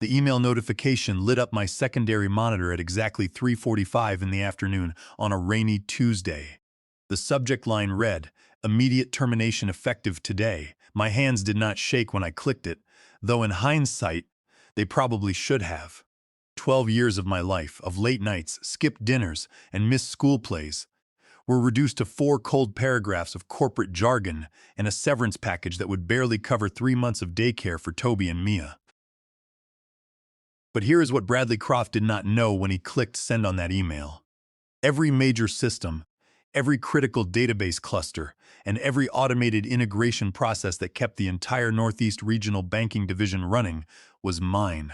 The email notification lit up my secondary monitor at exactly 3:45 in the afternoon on a rainy Tuesday. The subject line read, "Immediate termination effective today." My hands did not shake when I clicked it, though in hindsight, they probably should have. 12 years of my life, of late nights, skipped dinners, and missed school plays, were reduced to 4 cold paragraphs of corporate jargon and a severance package that would barely cover 3 months of daycare for Toby and Mia. But here is what Bradley Croft did not know when he clicked send on that email. Every major system, every critical database cluster, and every automated integration process that kept the entire Northeast Regional Banking Division running was mine.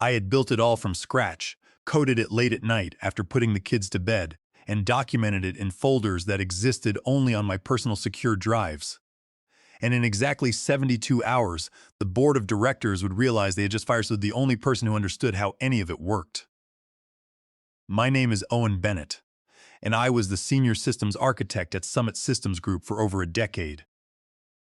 I had built it all from scratch, coded it late at night after putting the kids to bed, and documented it in folders that existed only on my personal secure drives. And in exactly 72 hours, the board of directors would realize they had just fired the only person who understood how any of it worked. My name is Owen Bennett, and I was the senior systems architect at Summit Systems Group for over a decade.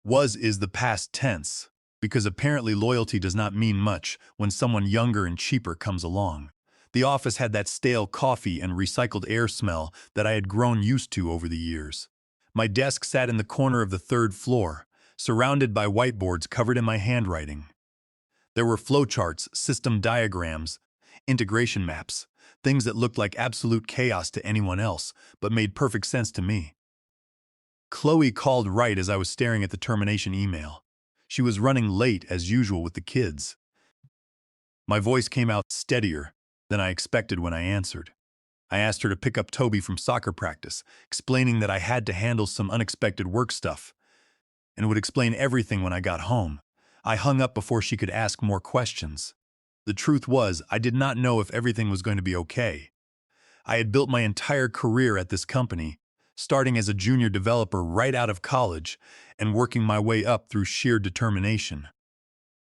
Was is the past tense, because apparently loyalty does not mean much when someone younger and cheaper comes along. The office had that stale coffee and recycled air smell that I had grown used to over the years. My desk sat in the corner of the 3rd floor, surrounded by whiteboards covered in my handwriting. There were flowcharts, system diagrams, integration maps, things that looked like absolute chaos to anyone else, but made perfect sense to me. Chloe called right as I was staring at the termination email. She was running late as usual with the kids. My voice came out steadier than I expected when I answered. I asked her to pick up Toby from soccer practice, explaining that I had to handle some unexpected work stuff, and would explain everything when I got home. I hung up before she could ask more questions. The truth was, I did not know if everything was going to be okay. I had built my entire career at this company, starting as a junior developer right out of college and working my way up through sheer determination.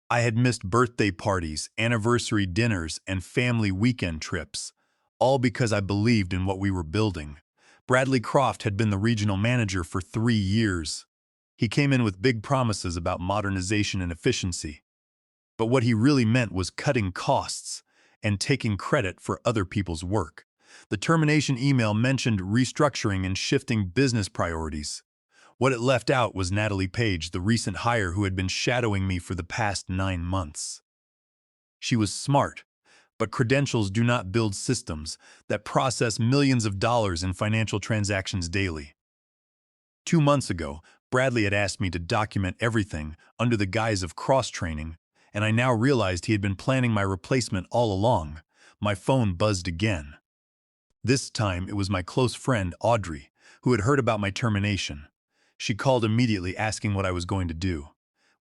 I had missed birthday parties, anniversary dinners, and family weekend trips, all because I believed in what we were building. Bradley Croft had been the regional manager for 3 years. He came in with big promises about modernization and efficiency. But what he really meant was cutting costs and taking credit for other people's work. The termination email mentioned restructuring and shifting business priorities. What it left out was Natalie Page, the recent hire who had been shadowing me for the past 9 months. She was smart, but credentials do not build systems that process millions of dollars in financial transactions daily. 2 months ago, Bradley had asked me to document everything under the guise of cross-training, and I now realized he had been planning my replacement all along. My phone buzzed again. This time, it was my close friend, Audrey, who had heard about my termination. She called immediately asking what I was going to do.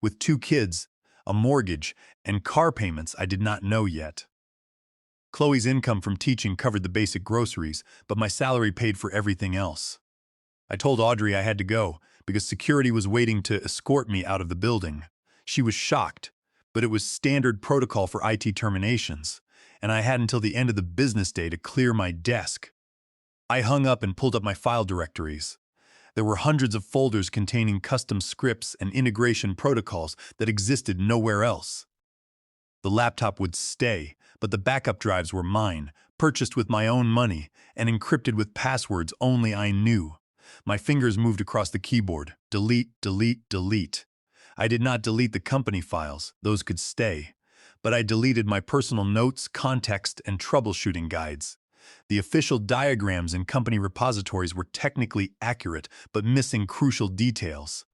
With 2 kids, a mortgage, and car payments I did not know yet. Chloe's income from teaching covered the basic groceries, but my salary paid for everything else. I told Audrey I had to go because security was waiting to escort me out of the building. She was shocked, but it was standard protocol for IT terminations, and I had until the end of the business day to clear my desk. I hung up and pulled up my file directories. There were hundreds of folders containing custom scripts and integration protocols that existed nowhere else. The laptop would stay, but the backup drives were mine, purchased with my own money and encrypted with passwords only I knew. My fingers moved across the keyboard. Delete, delete, delete. I did not delete the company files, those could stay. But I deleted my personal notes, context, and troubleshooting guides. The official diagrams in company repositories were technically accurate, but missing crucial details.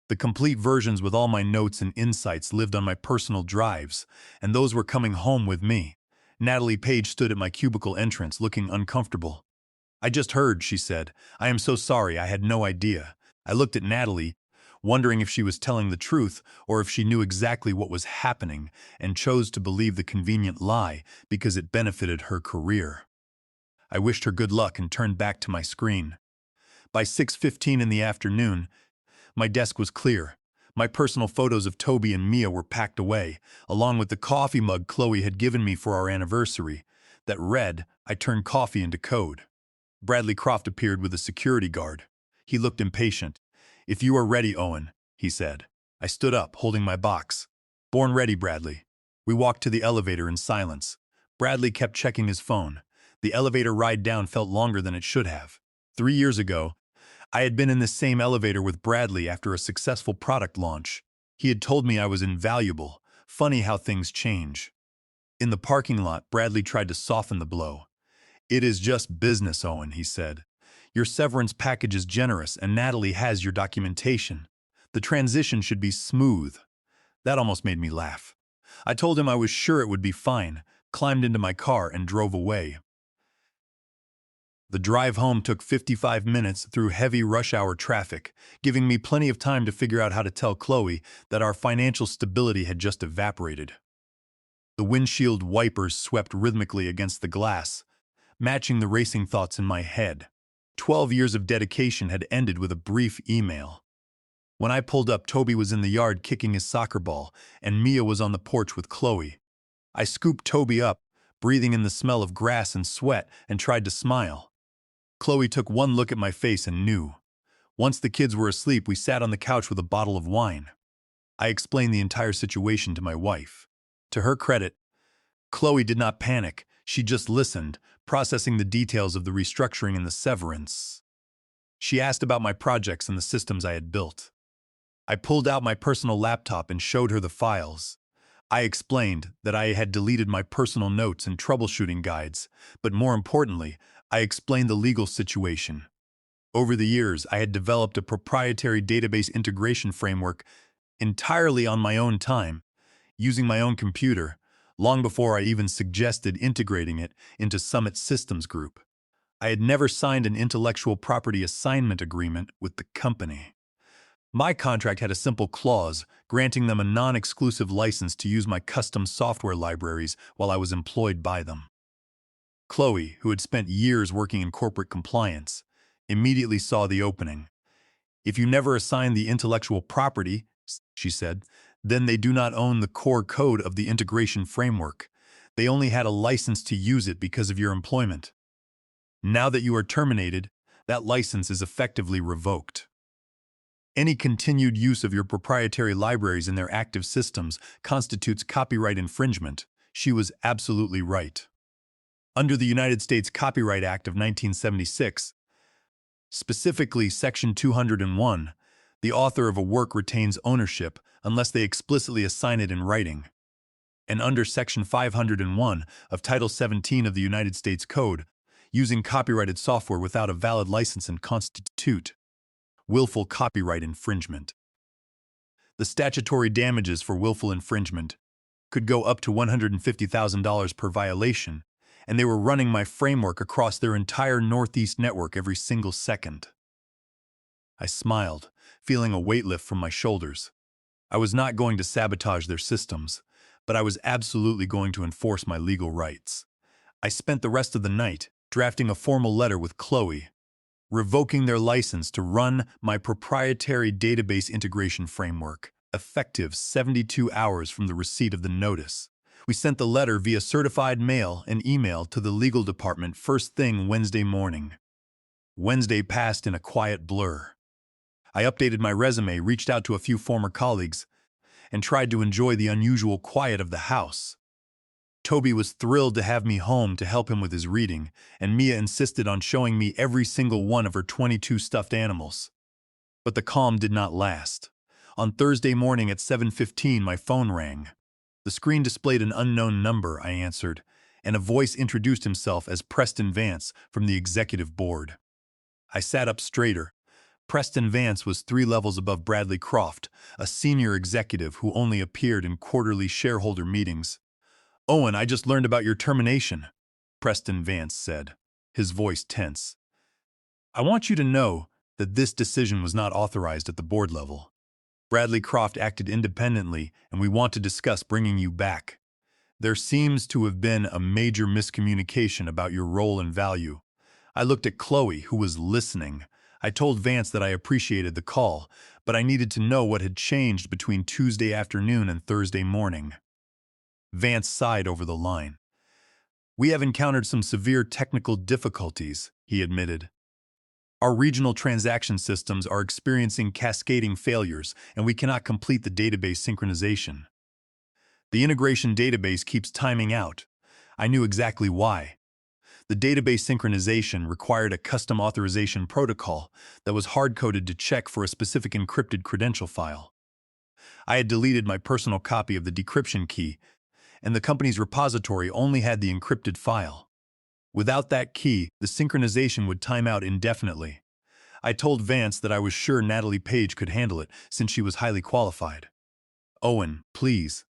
The complete versions with all my notes and insights lived on my personal drives, and those were coming home with me. Natalie Page stood at my cubicle entrance, looking uncomfortable. "I just heard," she said. "I am so sorry, I had no idea." I looked at Natalie, wondering if she was telling the truth or if she knew exactly what was happening and chose to believe the convenient lie because it benefited her career. I wished her good luck and turned back to my screen. By 6:15 in the afternoon, my desk was clear. My personal photos of Toby and Mia were packed away, along with the coffee mug Chloe had given me for our anniversary that read, "I turned coffee into code." Bradley Croft appeared with a security guard. He looked impatient. "If you are ready, Owen," he said. I stood up, holding my box. Born ready, Bradley. We walked to the elevator in silence. Bradley kept checking his phone. The elevator ride down felt longer than it should have. 3 years ago, I had been in the same elevator with Bradley after a successful product launch. He had told me I was invaluable. Funny how things change. In the parking lot, Bradley tried to soften the blow. "It is just business, Owen," he said. "Your severance package is generous, and Natalie has your documentation. The transition should be smooth." That almost made me laugh. I told him I was sure it would be fine, climbed into my car, and drove away. The drive home took 55 minutes through heavy rush-hour traffic, giving me plenty of time to figure out how to tell Chloe that our financial stability had just evaporated. The windshield wipers swept rhythmically against the glass, matching the racing thoughts in my head. 12 years of dedication had ended with a brief email. When I pulled up, Toby was in the yard kicking his soccer ball, and Mia was on the porch with Chloe. I scooped Toby up, breathing in the smell of grass and sweat, and tried to smile. Chloe took one look at my face and knew. Once the kids were asleep, we sat on the couch with a bottle of wine. I explained the entire situation to my wife. To her credit, Chloe did not panic. She just listened, processing the details of the restructuring and the severance. She asked about my projects and the systems I had built. I pulled out my personal laptop and showed her the files. I explained that I had deleted my personal notes and troubleshooting guides, but more importantly, I explained the legal situation. Over the years, I had developed a proprietary database integration framework entirely on my own time, using my own computer, long before I even suggested integrating it into Summit Systems Group. I had never signed an intellectual property assignment agreement with the company. My contract had a simple clause granting them a non-exclusive license to use my custom software libraries while I was employed by them. Chloe, who had spent years working in corporate compliance, immediately saw the opening. "If you never assign the intellectual property," she said, "then they do not own the core code of the integration framework. They only had a license to use it because of your employment. Now that you are terminated, that license is effectively revoked. Any continued use of your proprietary libraries in their active systems constitutes copyright infringement." She was absolutely right. Under the United States Copyright Act of 1976, specifically Section 201, the author of a work retains ownership unless they explicitly assign it in writing. And under Section 501 of Title 17 of the United States Code, using copyrighted software without a valid license and constitute willful copyright infringement. The statutory damages for willful infringement could go up to $150,000 per violation, and they were running my framework across their entire Northeast network every single second. I smiled, feeling a weight lift from my shoulders. I was not going to sabotage their systems, but I was absolutely going to enforce my legal rights. I spent the rest of the night drafting a formal letter with Chloe, revoking their license to run my proprietary database integration framework, effective 72 hours from the receipt of the notice. We sent the letter via certified mail and email to the legal department first thing Wednesday morning. Wednesday passed in a quiet blur. I updated my resume, reached out to a few former colleagues, and tried to enjoy the unusual quiet of the house. Toby was thrilled to have me home to help him with his reading, and Mia insisted on showing me every single one of her 22 stuffed animals. But the calm did not last. On Thursday morning at 7:15, my phone rang. The screen displayed an unknown number. I answered, and a voice introduced himself as Preston Vance from the executive board. I sat up straighter. Preston Vance was 3 levels above Bradley Croft, a senior executive who only appeared in quarterly shareholder meetings. "Owen, I just learned about your termination," Preston Vance said, his voice tense. "I want you to know that this decision was not authorized at the board level. Bradley Croft acted independently, and we want to discuss bringing you back. There seems to have been a major miscommunication about your role and value." I looked at Chloe, who was listening. I told Vance that I appreciated the call, but I needed to know what had changed between Tuesday afternoon and Thursday morning. Vance sighed over the line. "We have encountered some severe technical difficulties," he admitted. "Our regional transaction systems are experiencing cascading failures, and we cannot complete the database synchronization." The integration database keeps timing out. I knew exactly why. The database synchronization required a custom authorization protocol that was hard-coded to check for a specific encrypted credential file. I had deleted my personal copy of the decryption key, and the company's repository only had the encrypted file. Without that key, the synchronization would time out indefinitely. I told Vance that I was sure Natalie Page could handle it since she was highly qualified. "Owen, please,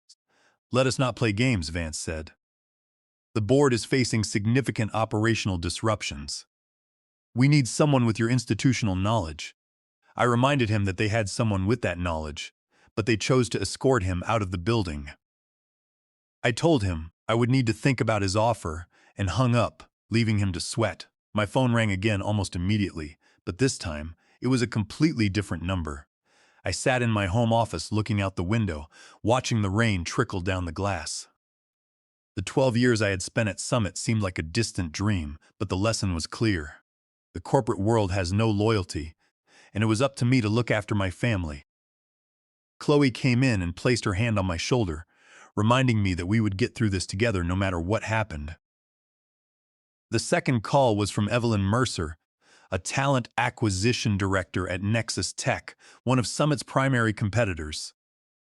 let us not play games," Vance said. "The board is facing significant operational disruptions. We need someone with your institutional knowledge." I reminded him that they had someone with that knowledge, but they chose to escort him out of the building. I told him I would need to think about his offer and hung up, leaving him to sweat. My phone rang again almost immediately, but this time it was a completely different number. I sat in my home office looking out the window, watching the rain trickle down the glass. The 12 years I had spent at Summit seemed like a distant dream, but the lesson was clear. The corporate world has no loyalty, and it was up to me to look after my family. Chloe came in and placed her hand on my shoulder, reminding me that we would get through this together no matter what happened. The second call was from Evelyn Mercer, a talent acquisition director at Nexus Tech, one of Summit's primary competitors.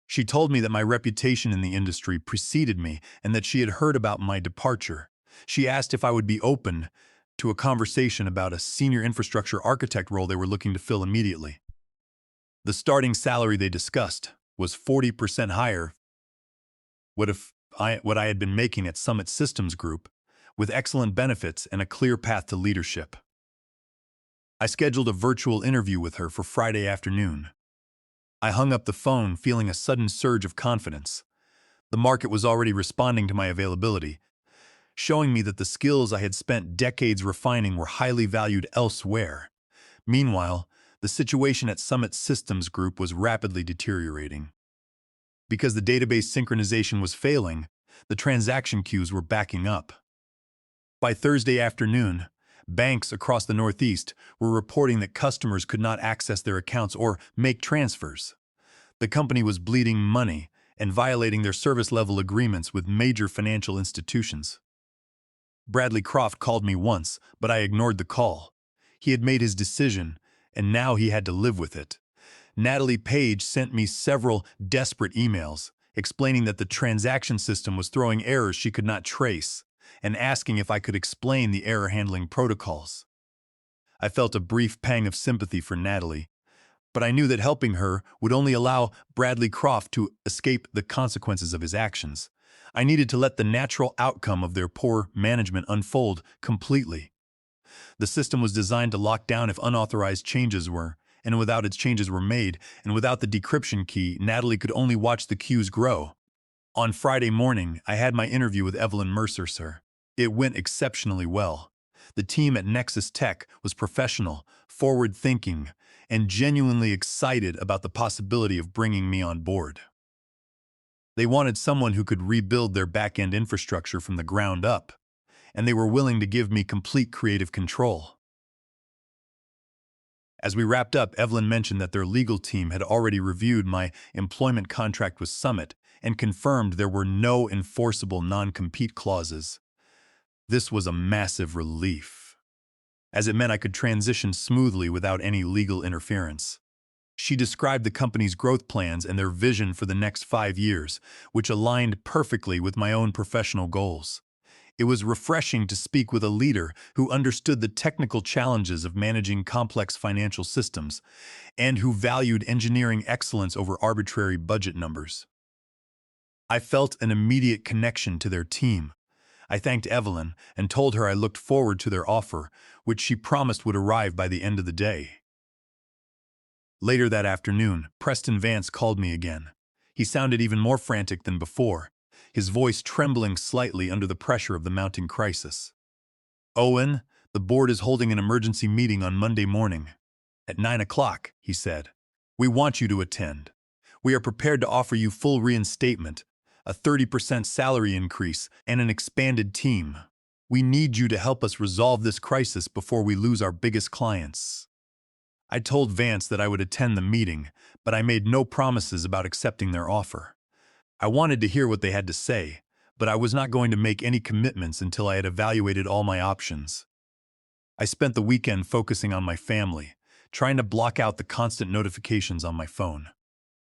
She told me that my reputation in the industry preceded me and that she had heard about my departure. She asked if I would be open to a conversation about a senior infrastructure architect role they were looking to fill immediately. The starting salary they discussed was 40% higher what I had been making at Summit Systems Group, with excellent benefits and a clear path to leadership. I scheduled a virtual interview with her for Friday afternoon. I hung up the phone feeling a sudden surge of confidence. The market was already responding to my availability, showing me that the skills I had spent decades refining were highly valued elsewhere. Meanwhile, the situation at Summit Systems Group was rapidly deteriorating. Because the database synchronization was failing, the transaction queues were backing up. By Thursday afternoon, banks across the Northeast were reporting that customers could not access their accounts or make transfers. The company was bleeding money and violating their service-level agreements with major financial institutions. Bradley Croft called me once, but I ignored the call. He had made his decision, and now he had to live with it. Natalie Page sent me several desperate emails explaining that the transaction system was throwing errors she could not trace and asking if I could explain the error handling protocols. I felt a brief pang of sympathy for Natalie, but I knew that helping her would only allow Bradley Croft to escape the consequences of his actions. I needed to let the natural outcome of their poor management unfold completely. The system was designed to lock down if unauthorized changes were, and without its changes were made, and without the decryption key, Natalie could only watch the queues grow. On Friday morning, I had my interview with Evelyn Mercer, sir. It went exceptionally well. The team at Nexus Tech was professional, forward-thinking, and genuinely excited about the possibility of bringing me on board. They wanted someone who could rebuild their back-end infrastructure from the ground up, and they were willing to give me complete creative control. As we wrapped up, Evelyn mentioned that their legal team had already reviewed my employment contract with Summit and confirmed there were no enforceable non-compete clauses. This was a massive relief, as it meant I could transition smoothly without any legal interference. She described the company's growth plans and their vision for the next 5 years, which aligned perfectly with my own professional goals. It was refreshing to speak with a leader who understood the technical challenges of managing complex financial systems and who valued engineering excellence over arbitrary budget numbers. I felt an immediate connection to their team. I thanked Evelyn and told her I looked forward to their offer, which she promised would arrive by the end of the day. Later that afternoon, Preston Vance called me again. He sounded even more frantic than before, his voice trembling slightly under the pressure of the mounting crisis. "Owen, the board is holding an emergency meeting on Monday morning. At 9 o'clock, he said. We want you to attend. We are prepared to offer you full reinstatement, a 30% salary increase, and an expanded team. We need you to help us resolve this crisis before we lose our biggest clients." I told Vance that I would attend the meeting, but I made no promises about accepting their offer. I wanted to hear what they had to say, but I was not going to make any commitments until I had evaluated all my options. I spent the weekend focusing on my family, trying to block out the constant notifications on my phone.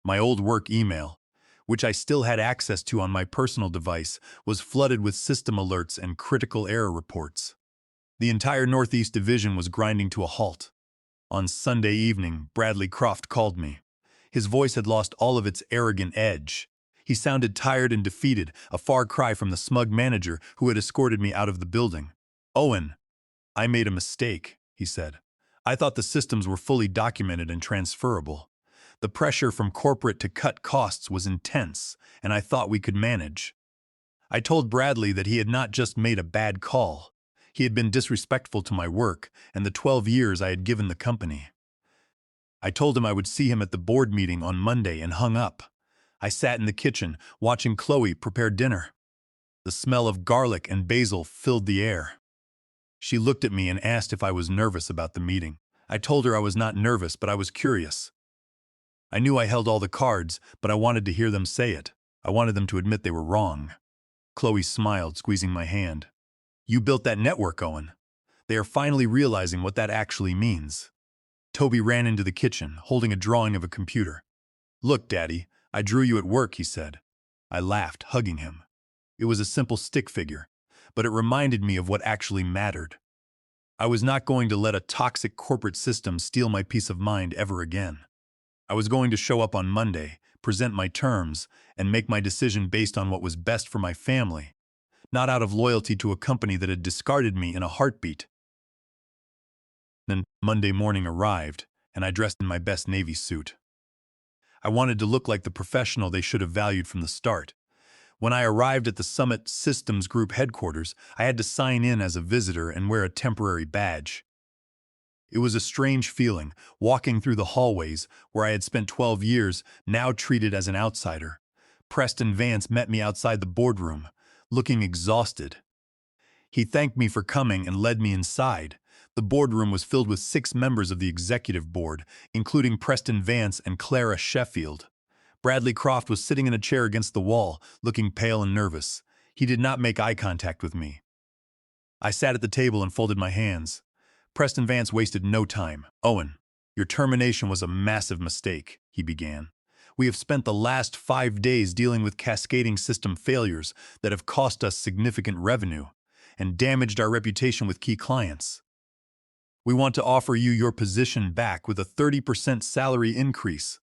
My old work email, which I still had access to on my personal device, was flooded with system alerts and critical error reports. The entire Northeast Division was grinding to a halt. On Sunday evening, Bradley Croft called me. His voice had lost all of its arrogant edge. He sounded tired and defeated, a far cry from the smug manager who had escorted me out of the building. "Owen, I made a mistake," he said. "I thought the systems were fully documented and transferable. The pressure from corporate to cut costs was intense, and I thought we could manage." I told Bradley that he had not just made a bad call. He had been disrespectful to my work and the 12 years I had given the company. I told him I would see him at the board meeting on Monday and hung up. I sat in the kitchen, watching Chloe prepare dinner. The smell of garlic and basil filled the air. She looked at me and asked if I was nervous about the meeting. I told her I was not nervous, but I was curious. I knew I held all the cards, but I wanted to hear them say it. I wanted them to admit they were wrong. Chloe smiled, squeezing my hand. "You built that network, Owen. They are finally realizing what that actually means." Toby ran into the kitchen, holding a drawing of a computer. "Look, Daddy, I drew you at work," he said. I laughed, hugging him. It was a simple stick figure, but it reminded me of what actually mattered. I was not going to let a toxic corporate system steal my peace of mind ever again. I was going to show up on Monday, present my terms, and make my decision based on what was best for my family, not out of loyalty to a company that had discarded me in a heartbeat. Then Monday morning arrived, and I dressed in my best Navy suit. I wanted to look like the professional they should have valued from the start. When I arrived at the Summit Systems Group headquarters, I had to sign in as a visitor and wear a temporary badge. It was a strange feeling, walking through the hallways where I had spent 12 years, now treated as an outsider. Preston Vance met me outside the boardroom, looking exhausted. He thanked me for coming and led me inside. The boardroom was filled with 6 members of the executive board, including Preston Vance and Clara Sheffield. Bradley Croft was sitting in a chair against the wall, looking pale and nervous. He did not make eye contact with me. I sat at the table and folded my hands. Preston Vance wasted no time. "Owen, your termination was a massive mistake," he began. "We have spent the last 5 days dealing with cascading system failures that have cost us significant revenue and damaged our reputation with key clients. We want to offer you your position back with a 30% salary increase,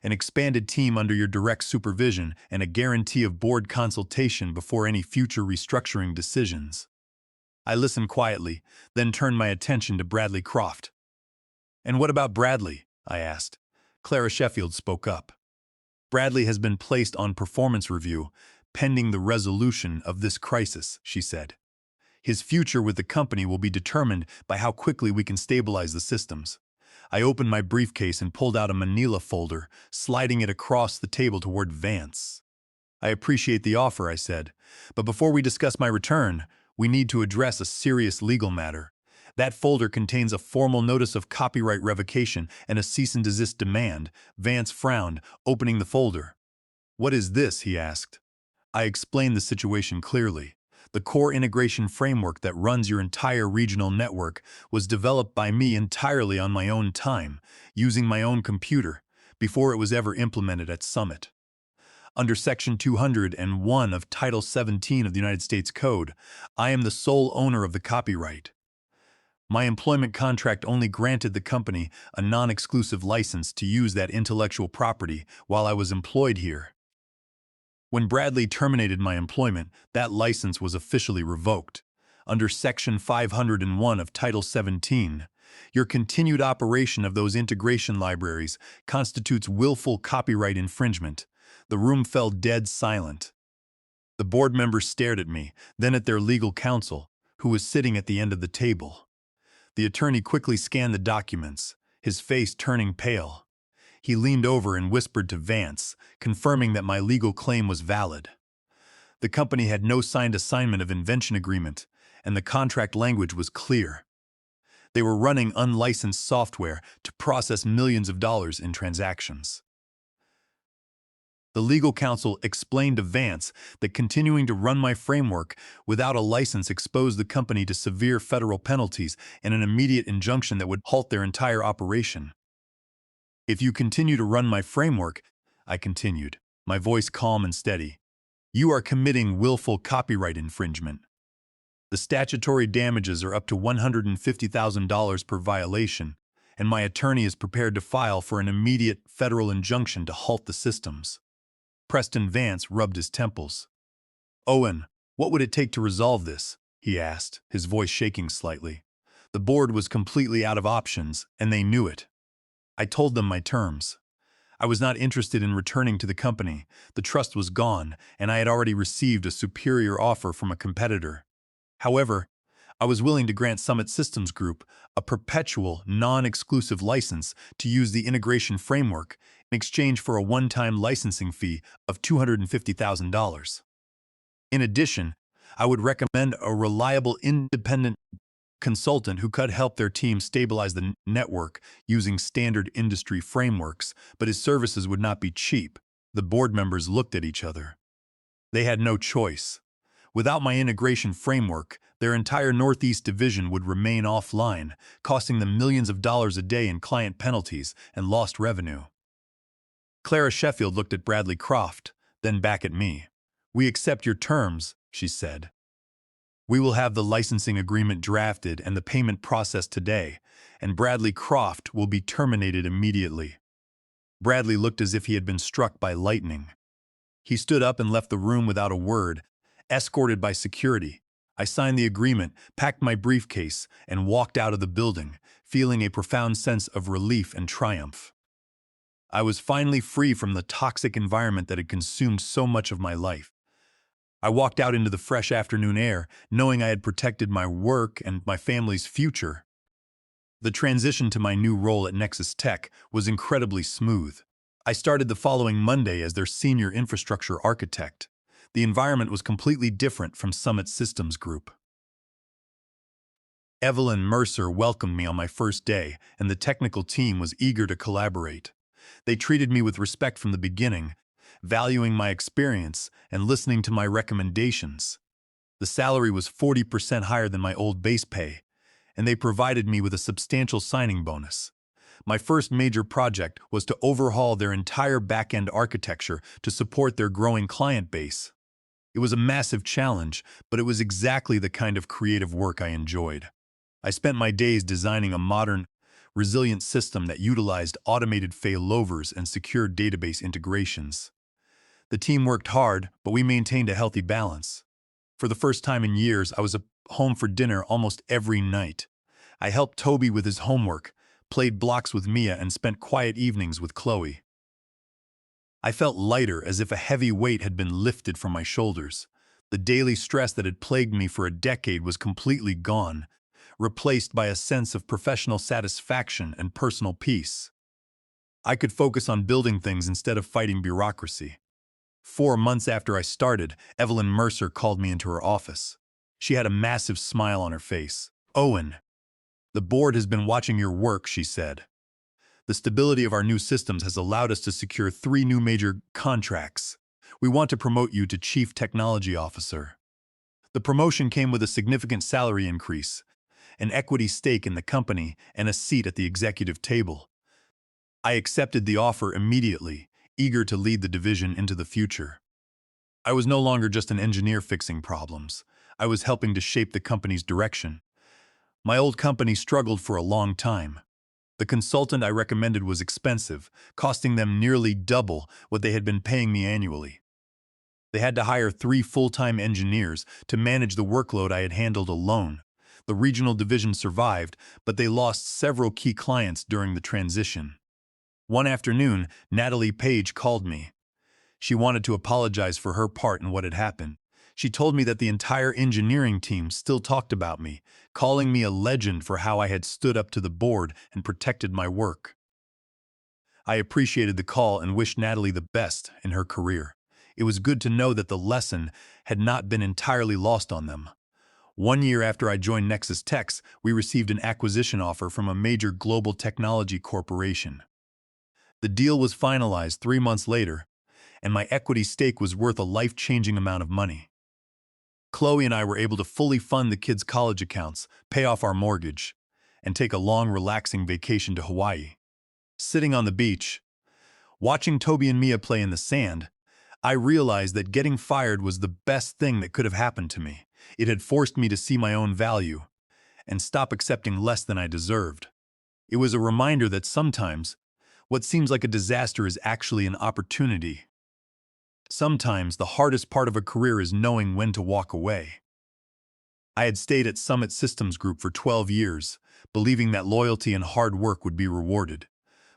an expanded team under your direct supervision, and a guarantee of board consultation before any future restructuring decisions." I listened quietly, then turned my attention to Bradley Croft. "And what about Bradley?" I asked. Clara Sheffield spoke up. "Bradley has been placed on performance review, pending the resolution of this crisis," she said. "His future with the company will be determined by how quickly we can stabilize the systems." I opened my briefcase and pulled out a manila folder, sliding it across the table toward Vance. "I appreciate the offer," I said, "but before we discuss my return, we need to address a serious legal matter. That folder contains a formal notice of copyright revocation and a cease and desist demand." Vance frowned, opening the folder. "What is this?" he asked. I explained the situation clearly. The core integration framework that runs your entire regional network was developed by me entirely on my own time, using my own computer, before it was ever implemented at Summit. Under Section 201 of Title 17 of the United States Code, I am the sole owner of the copyright. My employment contract only granted the company a non-exclusive license to use that intellectual property while I was employed here. When Bradley terminated my employment, that license was officially revoked. Under Section 501 of Title 17, your continued operation of those integration libraries constitutes willful copyright infringement. The room fell dead silent. The board members stared at me, then at their legal counsel, who was sitting at the end of the table. The attorney quickly scanned the documents, his face turning pale. He leaned over and whispered to Vance, confirming that my legal claim was valid. The company had no signed assignment of invention agreement, and the contract language was clear. They were running unlicensed software to process millions of dollars in transactions. The legal counsel explained to Vance that continuing to run my framework without a license exposed the company to severe federal penalties and an immediate injunction that would halt their entire operation. If you continue to run my framework, I continued, my voice calm and steady, you are committing willful copyright infringement. The statutory damages are up to $150,000 per violation, and my attorney is prepared to file for an immediate federal injunction to halt the systems. Preston Vance rubbed his temples. Owen, what would it take to resolve this? He asked, his voice shaking slightly. The board was completely out of options, and they knew it. I told them my terms. I was not interested in returning to the company. The trust was gone, and I had already received a superior offer from a competitor. However, I was willing to grant Summit Systems Group a perpetual, non-exclusive license to use the integration framework in exchange for a one-time licensing fee of $250,000. In addition, I would recommend a reliable independent consultant who could help their team stabilize the network using standard industry frameworks, but his services would not be cheap. The board members looked at each other. They had no choice. Without my integration framework, their entire Northeast division would remain offline, costing them millions of dollars a day in client penalties and lost revenue. Clara Sheffield looked at Bradley Croft, then back at me. We accept your terms, she said. We will have the licensing agreement drafted and the payment processed today, and Bradley Croft will be terminated immediately. Bradley looked as if he had been struck by lightning. He stood up and left the room without a word, escorted by security. I signed the agreement, packed my briefcase, and walked out of the building, feeling a profound sense of relief and triumph. I was finally free from the toxic environment that had consumed so much of my life. I walked out into the fresh afternoon air, knowing I had protected my work and my family's future. The transition to my new role at Nexus Tech was incredibly smooth. I started the following Monday as their senior infrastructure architect. The environment was completely different from Summit Systems Group. Evelyn Mercer welcomed me on my first day, and the technical team was eager to collaborate. They treated me with respect from the beginning, valuing my experience and listening to my recommendations. The salary was 40% higher than my old base pay, and they provided me with a substantial signing bonus. My first major project was to overhaul their entire back-end architecture to support their growing client base. It was a massive challenge, but it was exactly the kind of creative work I enjoyed. I spent my days designing a modern, resilient system that utilized automated failovers and secure database integrations. The team worked hard, but we maintained a healthy balance. For the first time in years, I was home for dinner almost every night. I helped Toby with his homework, played blocks with Mia, and spent quiet evenings with Chloe. I felt lighter, as if a heavy weight had been lifted from my shoulders. The daily stress that had plagued me for a decade was completely gone, replaced by a sense of professional satisfaction and personal peace. I could focus on building things instead of fighting bureaucracy. 4 months after I started, Evelyn Mercer called me into her office. She had a massive smile on her face. Owen, the board has been watching your work, she said. The stability of our new systems has allowed us to secure 3 new major contracts. We want to promote you to Chief Technology Officer. The promotion came with a significant salary increase, an equity stake in the company, and a seat at the executive table. I accepted the offer immediately, eager to lead the division into the future. I was no longer just an engineer fixing problems. I was helping to shape the company's direction. My old company struggled for a long time. The consultant I recommended was expensive, costing them nearly double what they had been paying me annually. They had to hire 3 full-time engineers to manage the workload I had handled alone. The regional division survived, but they lost several key clients during the transition. One afternoon, Natalie Page called me. She wanted to apologize for her part in what had happened. She told me that the entire engineering team still talked about me, calling me a legend for how I had stood up to the board and protected my work. I appreciated the call and wished Natalie the best in her career. It was good to know that the lesson had not been entirely lost on them. 1 year after I joined Nexus Techs, we received an acquisition offer from a major global technology corporation. The deal was finalized 3 months later, and my equity stake was worth a life-changing amount of money. Chloe and I were able to fully fund the kids' college accounts, pay off our mortgage, and take a long, relaxing vacation to Hawaii. Sitting on the beach, watching Toby and Mia play in the sand, I realized that getting fired was the best thing that could have happened to me. It had forced me to see my own value and stop accepting less than I deserved. It was a reminder that sometimes, what seems like a disaster is actually an opportunity. Sometimes the hardest part of a career is knowing when to walk away. I had stayed at Summit Systems Group for 12 years, believing that loyalty and hard work would be rewarded.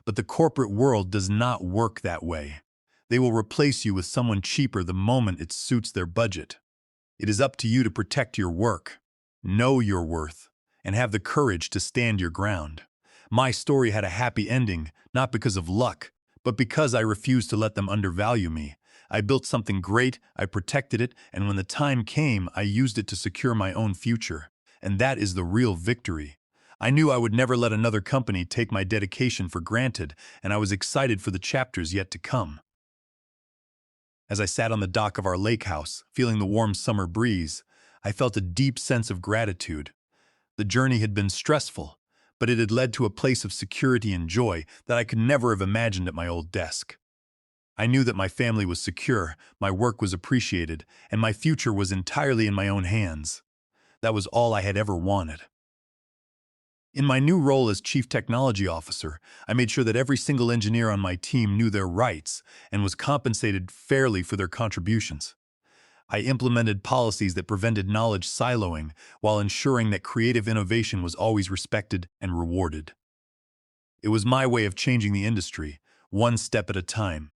But the corporate world does not work that way. They will replace you with someone cheaper the moment it suits their budget. It is up to you to protect your work, know your worth, and have the courage to stand your ground. My story had a happy ending, not because of luck, but because I refused to let them undervalue me. I built something great, I protected it, and when the time came, I used it to secure my own future. And that is the real victory. I knew I would never let another company take my dedication for granted, and I was excited for the chapters yet to come. As I sat on the dock of our lake house, feeling the warm summer breeze, I felt a deep sense of gratitude. The journey had been stressful, but it had led to a place of security and joy that I could never have imagined at my old desk. I knew that my family was secure, my work was appreciated, and my future was entirely in my own hands. That was all I had ever wanted. In my new role as Chief Technology Officer, I made sure that every single engineer on my team knew their rights and was compensated fairly for their contributions. I implemented policies that prevented knowledge siloing while ensuring that creative innovation was always respected and rewarded. It was my way of changing the industry, one step at a time.